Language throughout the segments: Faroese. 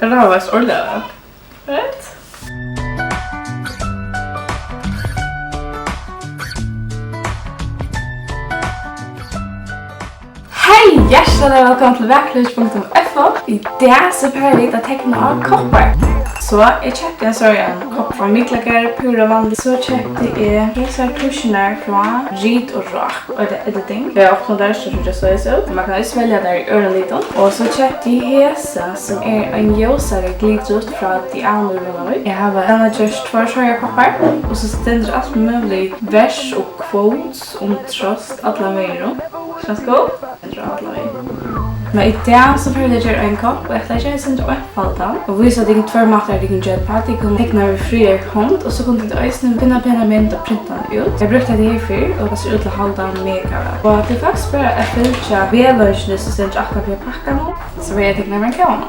Det var vast ordentligt. Rätt? Hej! Hjärtligt välkommen till verklighets.fo. I dag så börjar vi att teckna av koppar. Så jag köpte en kopp från Miklagar, pura vanligt. Så köpte jag dessa kurserna från Rit och Rak och editing. Jag öppnade där så det ser ut. Man kan också välja där i öronliten. Och så köpte jag hesa som är en ljusare glitrut från de andra runarna. Jag har just två sådana koppar. Och så ständer allt möjligt vers och quotes om tröst alla vägar. Känns god? Men i dag så får jag göra en kopp och efter jag sen tror jag och visa dig två matar du kan göra på att du kan teckna med fri hand och så kan du ösna pinna permanent och printa ut. Jag brukade det här för och så ut till halva mega. Och det faktiskt bara är filcha välösning så sen jag kan packa nu. Så jag tecknar med kameran.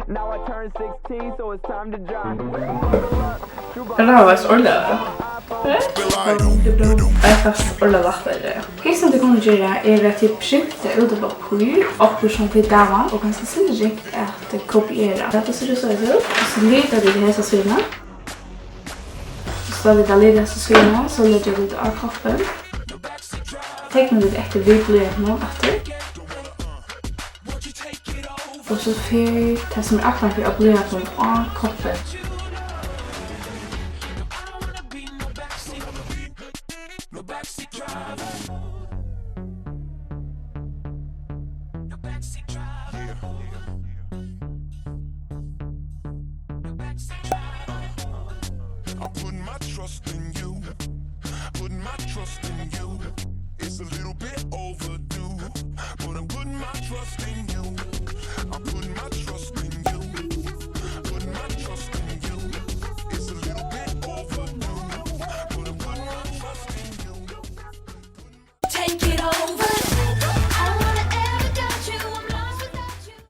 Now I turn 16, so it's time to drive. Det var vast ordentligt. Jag är fast ordentligt vattare. Det som du kommer göra är att typ skifta ut på papper och som till dagen och ganska sannolikt att kopiera. Det ser så ut. Och så letar du det här så syna. Så det där leder så syna så lägger du det av koppen. Tecknar du det efter vidblöjt någon efter. Och så för det som är akkurat för att bli av koppen. I put my trust in you, put my trust in